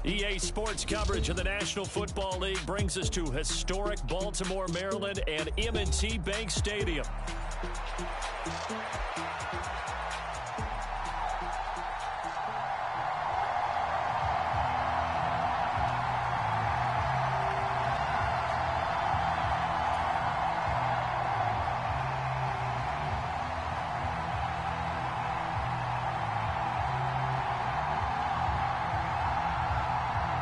EA Sports coverage of the National Football League brings us to historic Baltimore, Maryland, and M&T Bank Stadium.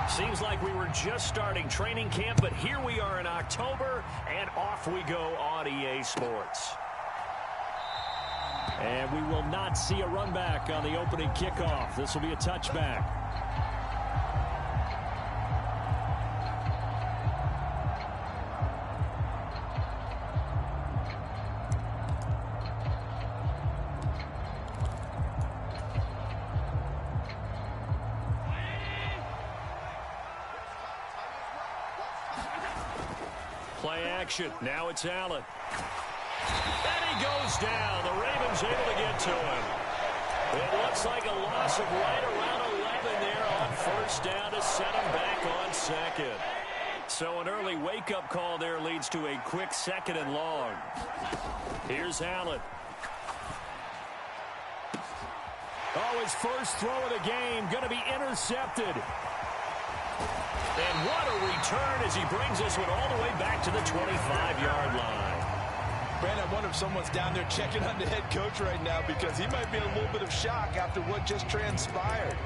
Seems like we were just starting training camp, but here we are in October, and off we go on EA Sports. And we will not see a run back on the opening kickoff. This will be a touchback. Play action. Now it's Allen. And he goes down. The Ravens able to get to him. It looks like a loss of right around 11 there on first down to set him back on second. So an early wake-up call there leads to a quick second and long. Here's Allen. Oh, his first throw of the game going to be intercepted. And what a return as he brings this one all the way back to the 25-yard line. Brandon, I wonder if someone's down there checking on the head coach right now because he might be in a little bit of shock after what just transpired.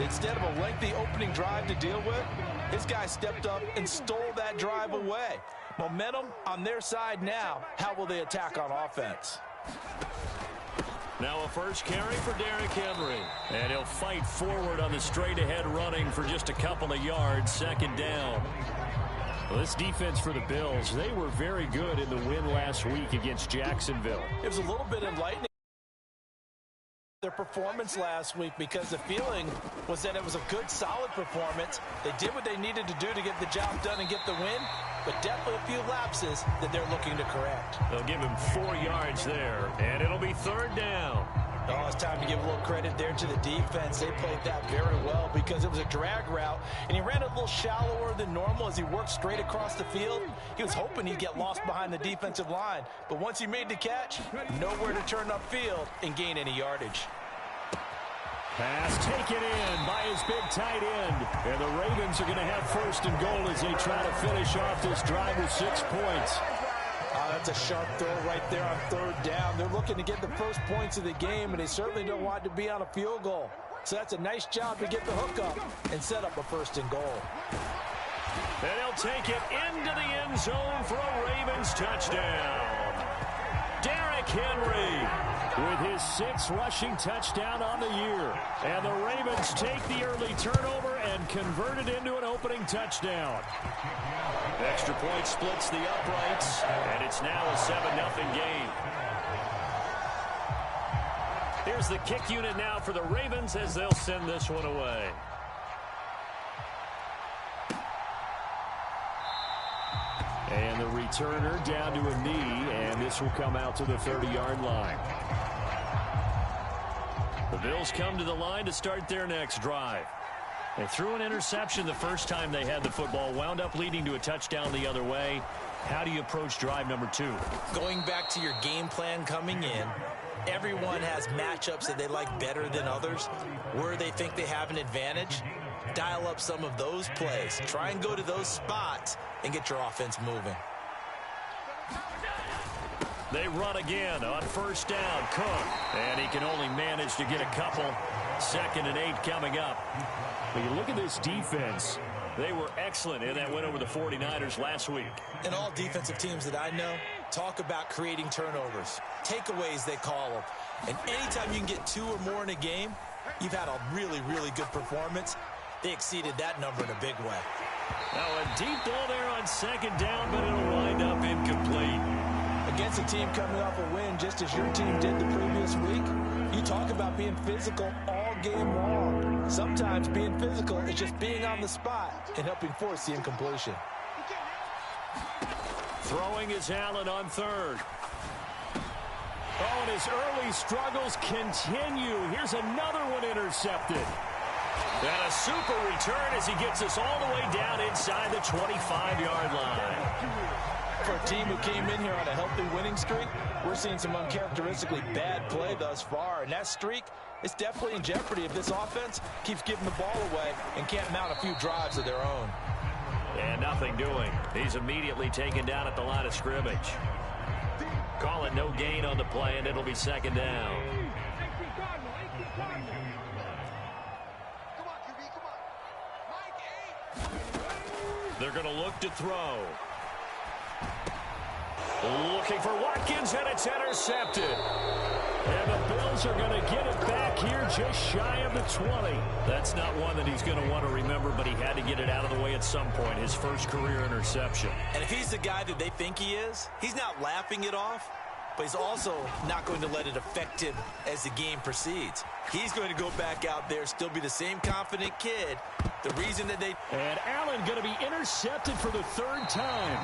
Instead of a lengthy opening drive to deal with, his guy stepped up and stole that drive away. Momentum on their side now. How will they attack on offense? Now a first carry for Derrick Henry. And he'll fight forward on the straight-ahead running for just a couple of yards. Second down. Well, this defense for the Bills, they were very good in the win last week against Jacksonville. It was a little bit enlightening, their performance last week, because the feeling was that it was a good, solid performance. They did what they needed to do to get the job done and get the win, but definitely a few lapses that they're looking to correct. They'll give him 4 yards there, and it'll be third down. Oh, it's time to give a little credit there to the defense. They played that very well because it was a drag route, and he ran a little shallower than normal as he worked straight across the field. He was hoping he'd get lost behind the defensive line, but once he made the catch, nowhere to turn upfield and gain any yardage. Pass taken in by his big tight end. And the Ravens are going to have first and goal as they try to finish off this drive with 6 points. That's a sharp throw right there on third down. They're looking to get the first points of the game, and they certainly don't want to be on a field goal. So that's a nice job to get the hook up and set up a first and goal. And he'll take it into the end zone for a Ravens touchdown. Derrick Henry with his 6th rushing touchdown on the year. And the Ravens take the early turnover and convert it into an opening touchdown. Extra point splits the uprights, and it's now a 7-0 game. Here's the kick unit now for the Ravens as they'll send this one away. And the returner down to a knee, and this will come out to the 30-yard line. The Bills come to the line to start their next drive. They threw an interception the first time they had the football, wound up leading to a touchdown the other way. How do you approach drive number 2? Going back to your game plan coming in, everyone has matchups that they like better than others. Where they think they have an advantage, dial up some of those plays. Try and go to those spots and get your offense moving. They run again on first down. Cook. And he can only manage to get a couple. 2nd and 8 coming up. When you look at this defense, they were excellent in that win over the 49ers last week. And all defensive teams that I know talk about creating turnovers. Takeaways, they call them. And anytime you can get 2 or more in a game, you've had a really, really good performance. They exceeded that number in a big way. Now a deep ball there on 2nd down, but it'll wind up incomplete. Against a team coming off a win just as your team did the previous week, you talk about being physical all game long. Sometimes being physical is just being on the spot and helping force the incompletion. Throwing is Allen on 3rd. Oh, and his early struggles continue. Here's another one intercepted. And a super return as he gets us all the way down inside the 25-yard line. For a team who came in here on a healthy winning streak, we're seeing some uncharacteristically bad play thus far. And that streak is definitely in jeopardy if this offense keeps giving the ball away and can't mount a few drives of their own. And nothing doing. He's immediately taken down at the line of scrimmage. Call it no gain on the play, and it'll be second down. They're going to look to throw. Looking for Watkins, and it's intercepted. And the Bills are going to get it back here just shy of the 20. That's not one that he's going to want to remember, but he had to get it out of the way at some point. His first career interception. And if he's the guy that they think he is, he's not laughing it off, but he's also not going to let it affect him as the game proceeds. He's going to go back out there, still be the same confident kid. The reason that they... And Allen going to be intercepted for the third time.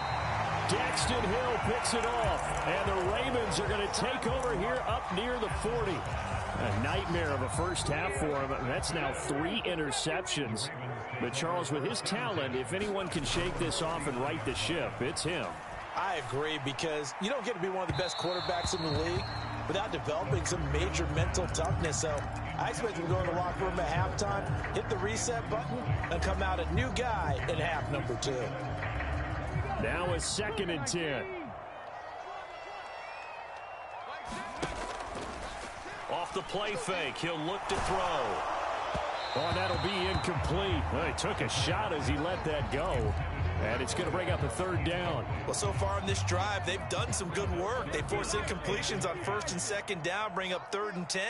Daxton Hill picks it off, and the Ravens are going to take over here up near the 40. A nightmare of a first half for him. That's now 3 interceptions. But Charles, with his talent, if anyone can shake this off and right the ship, it's him. I agree, because you don't get to be one of the best quarterbacks in the league without developing some major mental toughness. So I expect him to go in the locker room at halftime, hit the reset button, and come out a new guy in half number 2. Now a 2nd and 10. Off the play fake, he'll look to throw. Oh, that'll be incomplete. Well, he took a shot as he let that go. And it's going to bring up a 3rd down. Well, so far in this drive, they've done some good work. They force incompletions on 1st and 2nd down, bring up 3rd and 10.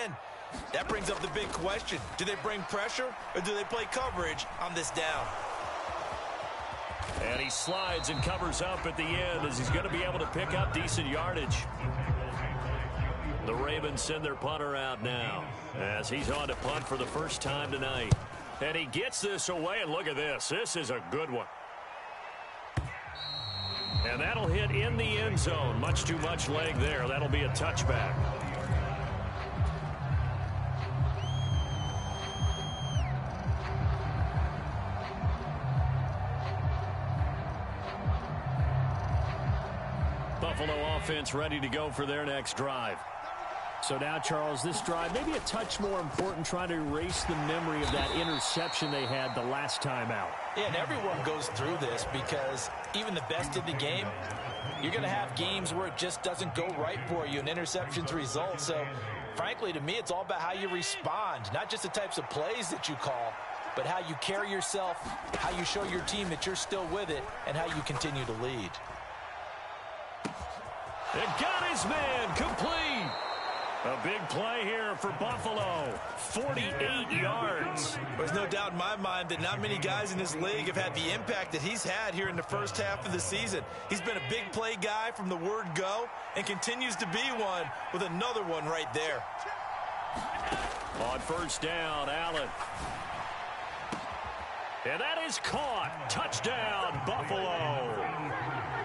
That brings up the big question. Do they bring pressure, or do they play coverage on this down? And he slides and covers up at the end as he's going to be able to pick up decent yardage. The Ravens send their punter out now as he's on to punt for the first time tonight. And he gets this away, and look at this. This is a good one. And that'll hit in the end zone. Much too much leg there. That'll be a touchback. Buffalo offense ready to go for their next drive. So now, Charles, this drive maybe a touch more important, trying to erase the memory of that interception they had the last time out. Yeah, and everyone goes through this, because even the best in the game, you're going to have games where it just doesn't go right for you, and interceptions result. So, frankly, to me, it's all about how you respond, not just the types of plays that you call, but how you carry yourself, how you show your team that you're still with it, and how you continue to lead. It got his man complete. A big play here for Buffalo. 48 yards. There's no doubt in my mind that not many guys in this league have had the impact that he's had here in the first half of the season. He's been a big play guy from the word go and continues to be one with another one right there. On 1st down, Allen. And that is caught. Touchdown, Buffalo.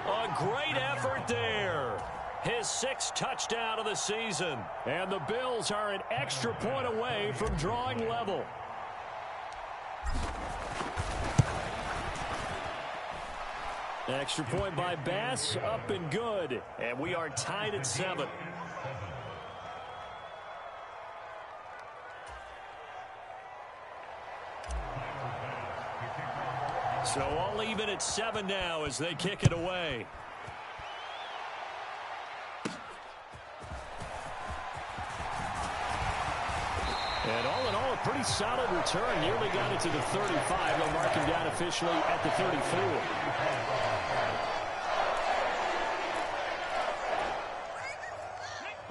A great effort there. His 6th touchdown of the season. And the Bills are an extra point away from drawing level. Extra point by Bass, up and good. And we are tied at 7. So all even at 7 now as they kick it away. And all in all, a pretty solid return. Nearly got it to the 35. They'll mark him down officially at the 34.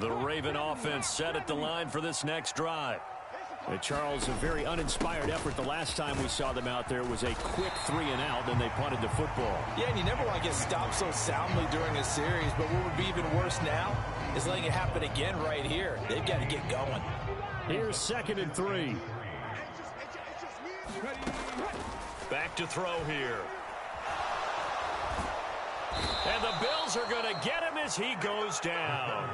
The Raven offense set at the line for this next drive. And Charles, a very uninspired effort the last time we saw them out there. Was a quick 3 and out, and they punted the football. Yeah, and you never want to get stopped so soundly during a series, but what would be even worse now is letting it happen again right here. They've got to get going. Here's 2nd and 3. Back to throw here. And the Bills are going to get him as he goes down.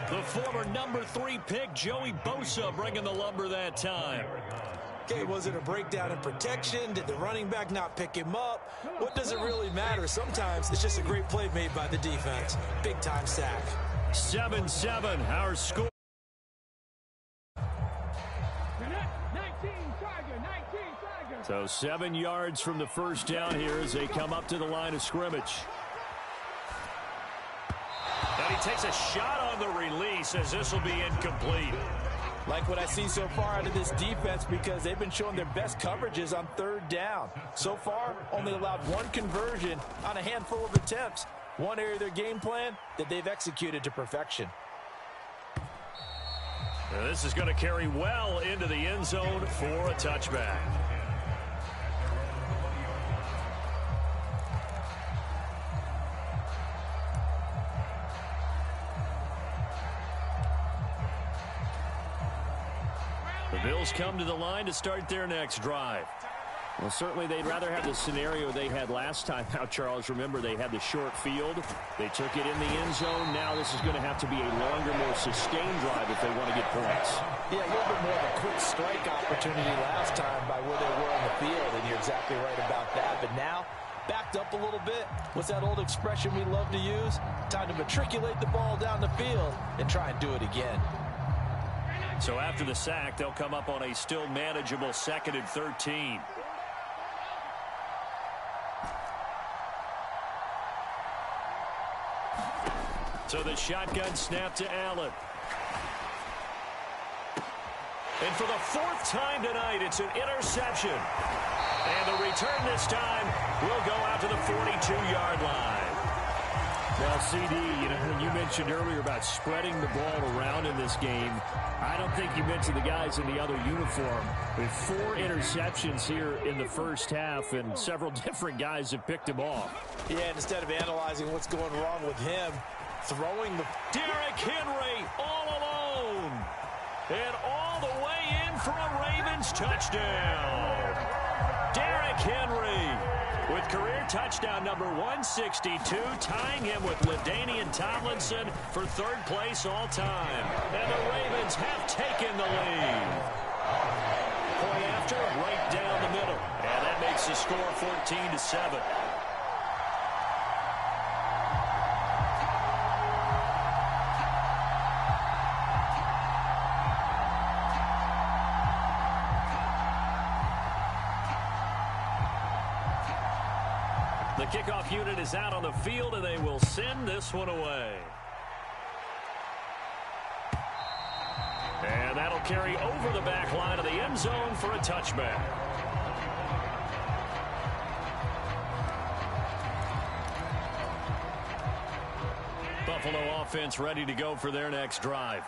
The former number 3 pick, Joey Bosa, bringing the lumber that time. Okay, was it a breakdown in protection? Did the running back not pick him up? What does it really matter? Sometimes it's just a great play made by the defense. Big-time sack. 7-7, our score. So 7 yards from the first down here as they come up to the line of scrimmage. And he takes a shot on the release as this will be incomplete. Like what I see so far out of this defense because they've been showing their best coverages on third down. So far, only allowed one conversion on a handful of attempts. One area of their game plan that they've executed to perfection. Now this is going to carry well into the end zone for a touchback. The Bills come to the line to start their next drive. Well, certainly they'd rather have the scenario they had last time out, Charles. Remember, they had the short field. They took it in the end zone. Now this is going to have to be a longer, more sustained drive if they want to get points. Yeah, a little bit more of a quick strike opportunity last time by where they were on the field, and you're exactly right about that. But now, backed up a little bit. What's that old expression we love to use? Time to matriculate the ball down the field and try and do it again. So after the sack, they'll come up on a still manageable 2nd and 13. So the shotgun snap to Allen. And for the 4th time tonight, it's an interception. And the return this time will go out to the 42-yard line. Well, CD, you mentioned earlier about spreading the ball around in this game. I don't think you mentioned the guys in the other uniform. With 4 interceptions here in the first half, and several different guys have picked him off. Yeah, and instead of analyzing what's going wrong with him, throwing the... Derrick Henry all alone. And all the way in for a Ravens touchdown. Derrick Henry with career touchdown number 162, tying him with LaDainian Tomlinson for 3rd place all time. And the Ravens have taken the lead. Point after, right down the middle. And that makes the score 14-7. The kickoff unit is out on the field, and they will send this one away. And that'll carry over the back line of the end zone for a touchback. Buffalo offense ready to go for their next drive.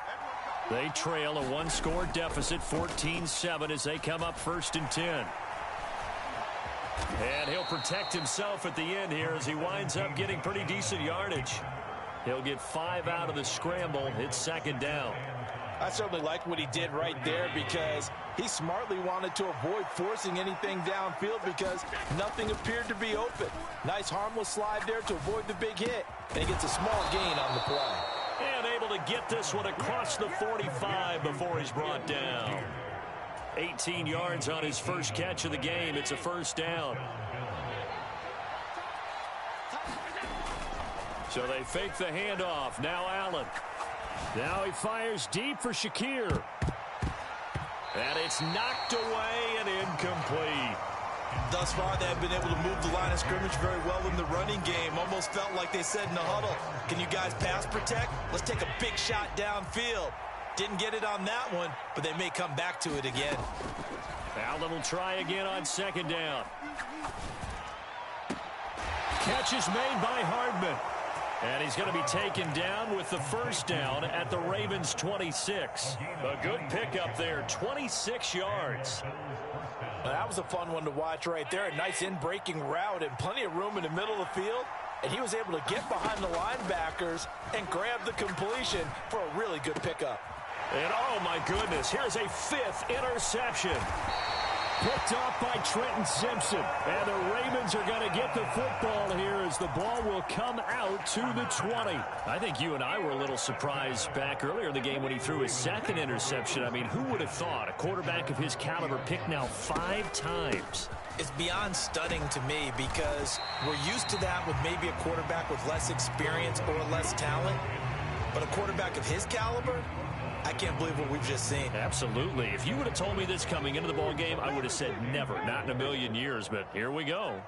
They trail a 1-score deficit, 14-7, as they come up 1st and 10. And he'll protect himself at the end here as he winds up getting pretty decent yardage. He'll get 5 out of the scramble. It's 2nd down. I certainly like what he did right there because he smartly wanted to avoid forcing anything downfield because nothing appeared to be open. Nice harmless slide there to avoid the big hit, and he gets a small gain on the play. And able to get this one across the 45 before he's brought down. 18 yards on his first catch of the game. It's a 1st down. So they fake the handoff. Now Allen. Now he fires deep for Shakir. And it's knocked away and incomplete. Thus far, they have been able to move the line of scrimmage very well in the running game. Almost felt like they said in the huddle, can you guys pass protect? Let's take a big shot downfield. Didn't get it on that one, but they may come back to it again. Allen will try again on 2nd down. Catch is made by Hardman. And he's going to be taken down with the 1st down at the Ravens' 26. A good pickup there, 26 yards. Well, that was a fun one to watch right there. A nice in-breaking route and plenty of room in the middle of the field. And he was able to get behind the linebackers and grab the completion for a really good pickup. And oh my goodness, here's a 5th interception. Picked off by Trenton Simpson. And the Ravens are going to get the football here as the ball will come out to the 20. I think you and I were a little surprised back earlier in the game when he threw his second interception. I mean, who would have thought a quarterback of his caliber picked now 5 times? It's beyond stunning to me because we're used to that with maybe a quarterback with less experience or less talent. But a quarterback of his caliber, I can't believe what we've just seen. Absolutely. If you would have told me this coming into the ball game, I would have said never, not in a million years. But here we go.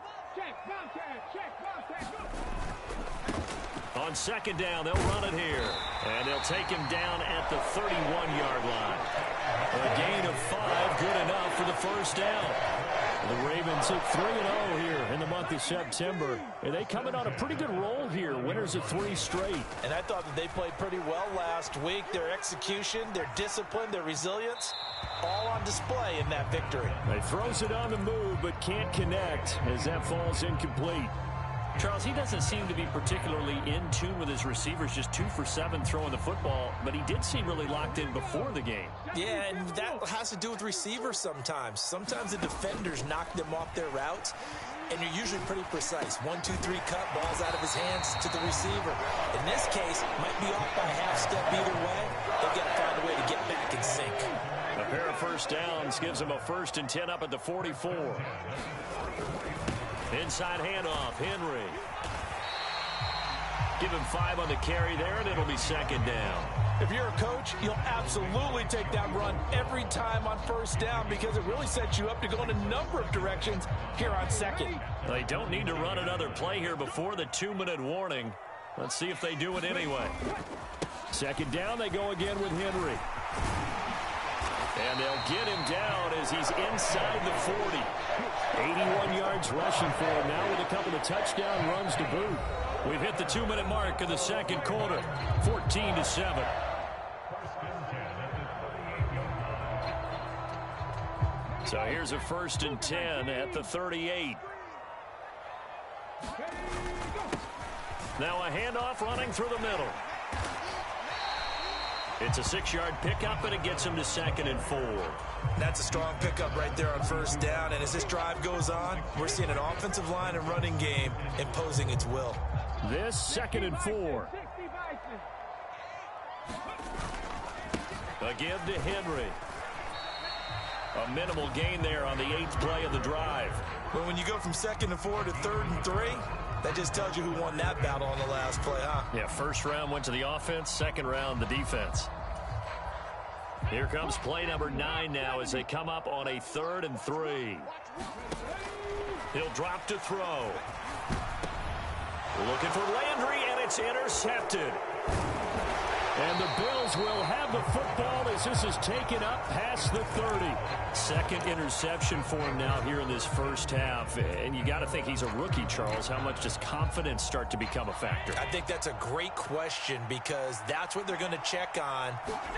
On second down, they'll run it here. And they'll take him down at the 31-yard line. A gain of 5, good enough for the first down. The Ravens hit 3-0 here in the month of September. And they come in on a pretty good roll here, winners of 3 straight. And I thought that they played pretty well last week. Their execution, their discipline, their resilience, all on display in that victory. He throws it on the move, but can't connect as that falls incomplete. Charles, he doesn't seem to be particularly in tune with his receivers, just 2 for 7 throwing the football, but he did seem really locked in before the game. Yeah, and that has to do with receivers sometimes. Sometimes the defenders knock them off their routes, and you're usually pretty precise. 1, 2, 3 cut, balls out of his hands to the receiver. In this case, might be off by a half step either way. They've got to find a way to get back in sync. A pair of first downs gives him a 1st and 10 up at the 44. Inside handoff, Henry. Give him 5 on the carry there, and it'll be second down. If you're a coach, you'll absolutely take that run every time on first down because it really sets you up to go in a number of directions here on second. They don't need to run another play here before the 2-minute warning. Let's see if they do it anyway. Second down, they go again with Henry. And they'll get him down as he's inside the 40. 81 yards rushing for him now with a couple of touchdown runs to boot. We've hit the 2-minute mark of the second quarter, 14-7. So here's a 1st and 10 at the 38. Now a handoff running through the middle. It's a 6-yard pickup, and it gets him to 2nd and 4. That's a strong pickup right there on first down. And as this drive goes on, we're seeing an offensive line and running game imposing its will. This 2nd and 4. A give to Henry. A minimal gain there on the 8th play of the drive. But when you go from 2nd and 4 to 3rd and 3, that just tells you who won that battle on the last play, huh? Yeah, first round went to the offense, second round the defense. Here comes play number 9 now as they come up on a 3rd and 3. He'll drop to throw. Looking for Landry, and it's intercepted. And the Bills will have the football as this is taken up past the 30. Second interception for him now here in this first half. And you got to think he's a rookie, Charles. How much does confidence start to become a factor? I think that's a great question because that's what they're going to check on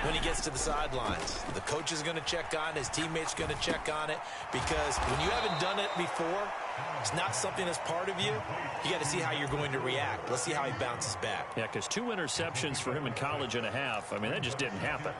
when he gets to the sidelines. The coach is going to check on it. His teammates are going to check on it because when you haven't done it before, it's not something that's part of you. You got to see how you're going to react. Let's see how he bounces back. Yeah, because 2 interceptions for him in college and a half. I mean, that just didn't happen.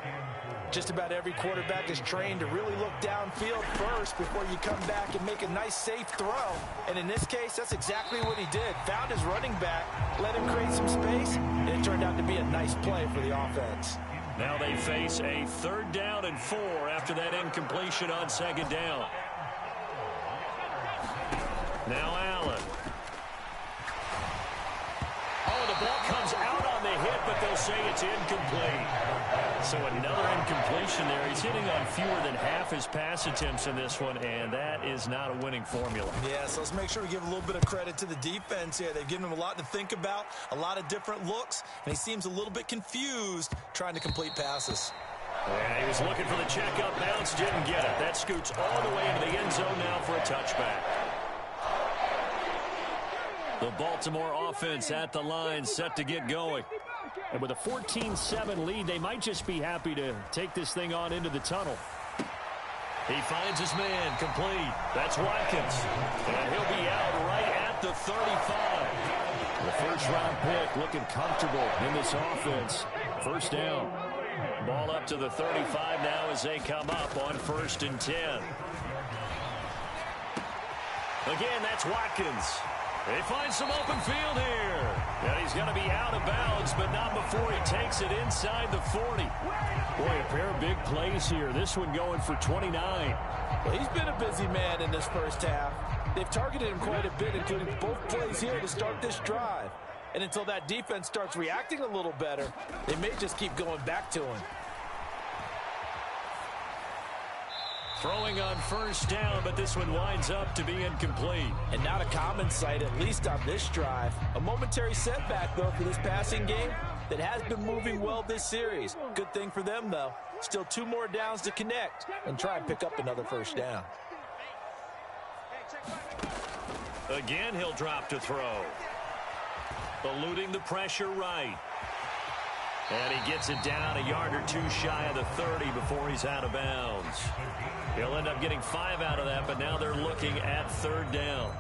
Just about every quarterback is trained to really look downfield first before you come back and make a nice, safe throw. And in this case, that's exactly what he did. Found his running back, let him create some space, and it turned out to be a nice play for the offense. Now they face a 3rd down and 4 after that incompletion on 2nd down. Now Allen. Oh, the ball comes out on the hit, but they'll say it's incomplete. So another incompletion there. He's hitting on fewer than half his pass attempts in this one, and that is not a winning formula. Yeah, so let's make sure we give a little bit of credit to the defense here. They've given him a lot to think about, a lot of different looks, and he seems a little bit confused trying to complete passes. And he was looking for the check-up bounce, didn't get it. That scoots all the way into the end zone now for a touchback. The Baltimore offense at the line, set to get going. And with a 14-7 lead, they might just be happy to take this thing on into the tunnel. He finds his man, complete. That's Watkins. And he'll be out right at the 35. The first-round pick looking comfortable in this offense. First down. Ball up to the 35 now as they come up on 1st and 10. Again, that's Watkins. They find some open field here. And he's going to be out of bounds, but not before he takes it inside the 40. Boy, a pair of big plays here. This one going for 29. Well, he's been a busy man in this first half. They've targeted him quite a bit, including both plays here to start this drive. And until that defense starts reacting a little better, they may just keep going back to him. Throwing on first down, but this one winds up to be incomplete. And not a common sight, at least on this drive. A momentary setback, though, for this passing game that has been moving well this series. Good thing for them, though. Still 2 more downs to connect and try and pick up another first down. Again, he'll drop to throw. Eluding the pressure right. And he gets it down a yard or 2 shy of the 30 before he's out of bounds. He'll end up getting 5 out of that, but now they're looking at 3rd down.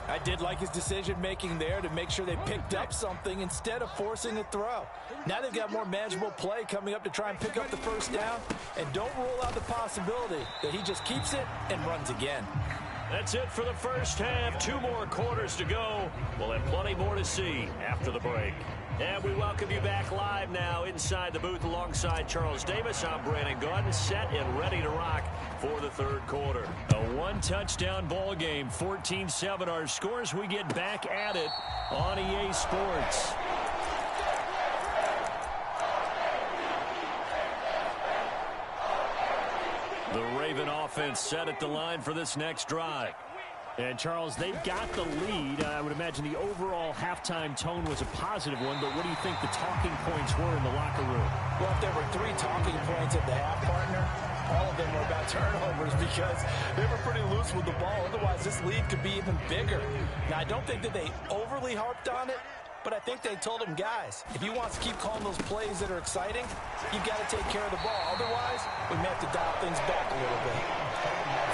I did like his decision-making there to make sure they picked up something instead of forcing a throw. Now they've got more manageable play coming up to try and pick up the first down, and don't rule out the possibility that he just keeps it and runs again. That's it for the first half. 2 more quarters to go. We'll have plenty more to see after the break. And we welcome you back live now inside the booth alongside Charles Davis. I'm Brandon Gaudin, set and ready to rock for the 3rd quarter. A 1-touchdown ball game, 14-7 our scores. We get back at it on EA Sports. The Raven offense set at the line for this next drive. And, Charles, they've got the lead. I would imagine the overall halftime tone was a positive one, but what do you think the talking points were in the locker room? Well, if there were 3 talking points at the half, partner, all of them were about turnovers because they were pretty loose with the ball. Otherwise, this lead could be even bigger. Now, I don't think that they overly harped on it, but I think they told him, guys, if he wants to keep calling those plays that are exciting, you've got to take care of the ball. Otherwise, we may have to dial things back a little bit.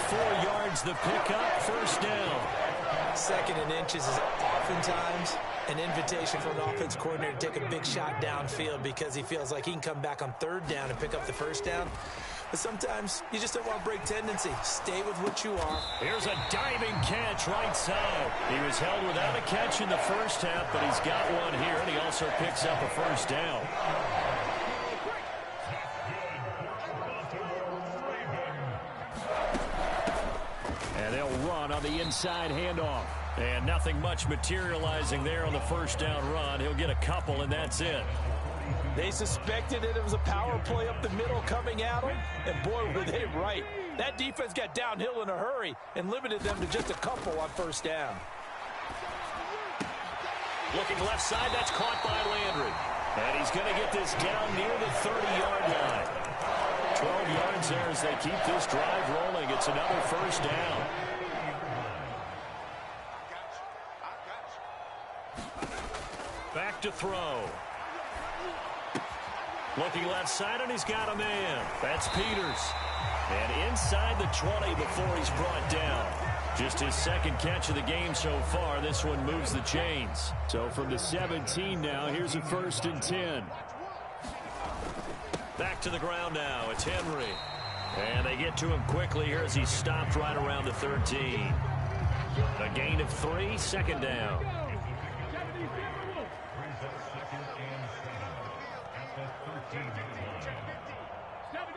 4 yards the pickup, first down. 2nd and inches is oftentimes an invitation for an offense coordinator to take a big shot downfield because he feels like he can come back on 3rd down and pick up the first down. But sometimes you just don't want to break tendency. Stay with what you are. Here's a diving catch right side. He was held without a catch in the first half, but he's got one here, and he also picks up a first down. And they'll run on the inside handoff. And nothing much materializing there on the first down run. He'll get a couple, and that's it. They suspected it was a power play up the middle coming at them, and boy, were they right. That defense got downhill in a hurry and limited them to just a couple on first down. Looking left side, that's caught by Landry. And he's going to get this down near the 30-yard line. 12 yards there as they keep this drive rolling. It's another first down. Back to throw. Looking left side, and he's got a man. That's Peters. And inside the 20 before he's brought down. Just his 2nd catch of the game so far. This one moves the chains. So from the 17 now, here's a 1st and 10. Back to the ground now. It's Henry. And they get to him quickly here as he's stopped right around the 13. A gain of 3, 2nd down.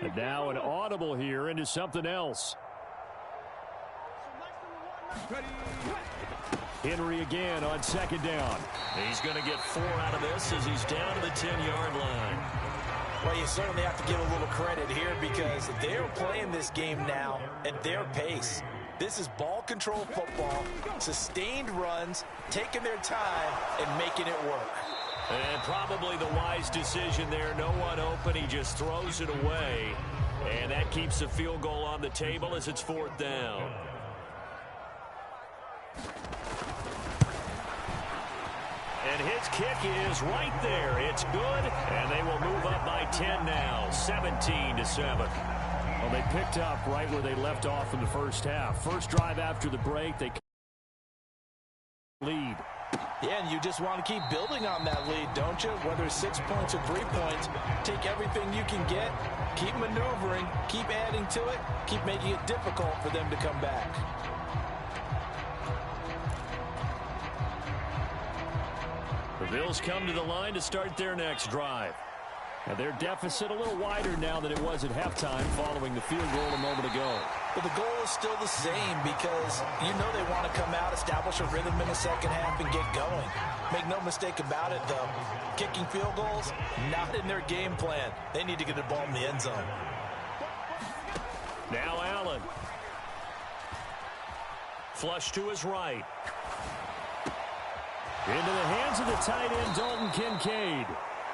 And now an audible here into something else. Henry again on 2nd down. He's going to get 4 out of this as he's down to the 10-yard line. Well, you certainly have to give a little credit here because they're playing this game now at their pace. This is ball control football, sustained runs, taking their time, and making it work. And probably the wise decision there. No one open. He just throws it away. And that keeps the field goal on the table as it's 4th down. And his kick is right there. It's good, and they will move up by 10 now, 17-7. Well, they picked up right where they left off in the first half. First drive after the break, they lead. Yeah, and you just want to keep building on that lead, don't you? Whether it's 6 points or 3 points, take everything you can get, keep maneuvering, keep adding to it, keep making it difficult for them to come back. Bills come to the line to start their next drive. And their deficit a little wider now than it was at halftime following the field goal a moment ago. But the goal is still the same because you know they want to come out, establish a rhythm in the second half, and get going. Make no mistake about it, though. Kicking field goals, not in their game plan. They need to get the ball in the end zone. Now Allen. Flush to his right. Into the hands of the tight end, Dalton Kincaid.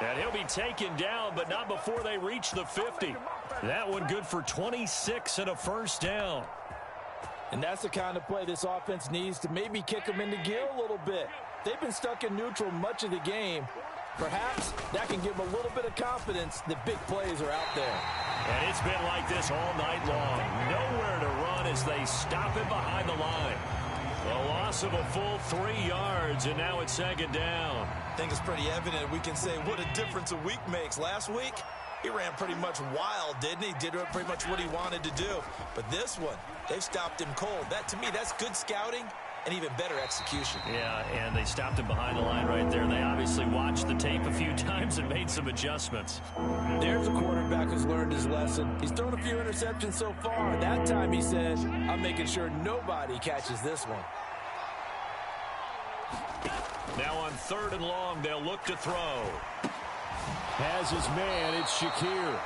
And he'll be taken down, but not before they reach the 50. That one good for 26 and a first down. And that's the kind of play this offense needs to maybe kick them into gear a little bit. They've been stuck in neutral much of the game. Perhaps that can give them a little bit of confidence that big plays are out there. And it's been like this all night long. Nowhere to run as they stop him behind the line. A loss of a full 3 yards, and now it's second down. I think it's pretty evident we can say what a difference a week makes. Last week, he ran pretty much wild, didn't he? Did pretty much what he wanted to do. But this one, they've stopped him cold. That, to me, that's good scouting and even better execution. Yeah, and they stopped him behind the line right there. They obviously watched the tape a few times and made some adjustments. There's a quarterback who's learned his lesson. He's thrown a few interceptions so far. That time he said, I'm making sure nobody catches this one. Now on 3rd and long, they'll look to throw. Has his man, it's Shakir.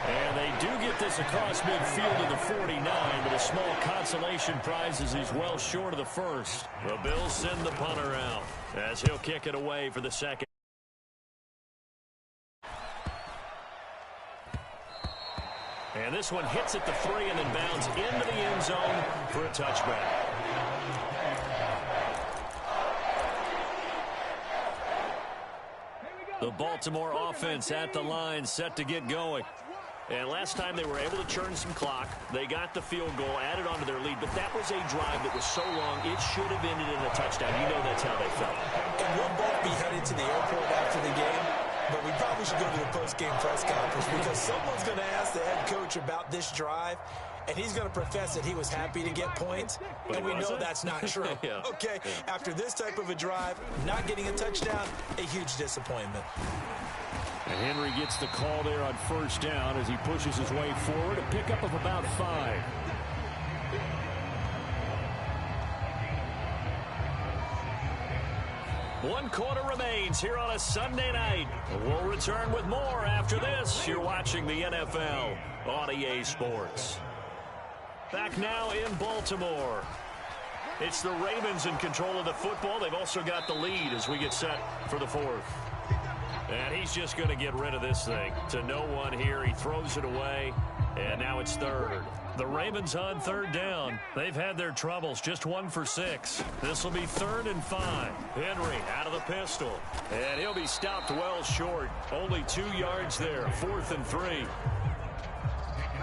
And they do get this across midfield to the 49, but a small consolation prize as he's well short of the first. The Bills send the punter out as he'll kick it away for the second. And this one hits at the 3 and then bounds into the end zone for a touchback. The Baltimore offense at the line, set to get going. And last time they were able to churn some clock. They got the field goal, added on to their lead. But that was a drive that was so long, it should have ended in a touchdown. You know that's how they felt. And we'll both be headed to the airport after the game. But we probably should go to the post-game press conference because someone's going to ask the head coach about this drive. And he's going to profess that he was happy to get points. And we know that's not true. Yeah. Okay, after this type of a drive, not getting a touchdown, a huge disappointment. And Henry gets the call there on first down as he pushes his way forward. A pickup of about 5. One quarter remains here on a Sunday night. We'll return with more after this. You're watching the NFL on EA Sports. Back now in Baltimore. It's the Ravens in control of the football. They've also got the lead as we get set for the 4th. And he's just going to get rid of this thing. To no one here. He throws it away. And now it's 3rd. The Ravens on 3rd down. They've had their troubles. Just 1 for 6. This will be 3rd and 5. Henry out of the pistol. And he'll be stopped well short. Only 2 yards there. 4th and 3.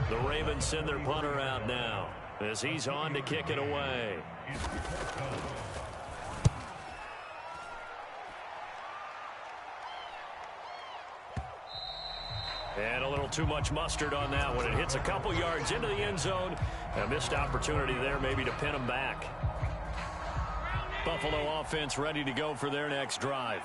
The Ravens send their punter out now as he's on to kick it away. And a little too much mustard on that one. It hits a couple yards into the end zone. A missed opportunity there maybe to pin him back. Buffalo offense ready to go for their next drive.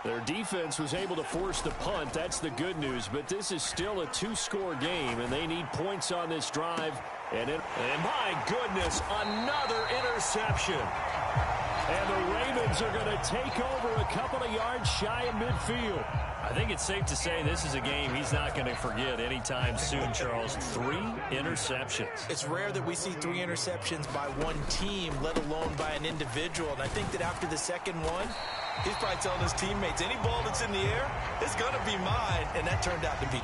Their defense was able to force the punt. That's the good news. But this is still a 2-score game, and they need points on this drive. And my goodness, another interception. And the Ravens are going to take over a couple of yards shy of midfield. I think it's safe to say this is a game he's not going to forget anytime soon, Charles. 3 interceptions. It's rare that we see 3 interceptions by one team, let alone by an individual. And I think that after the second one, he's probably telling his teammates, any ball that's in the air is going to be mine. And that turned out to be true.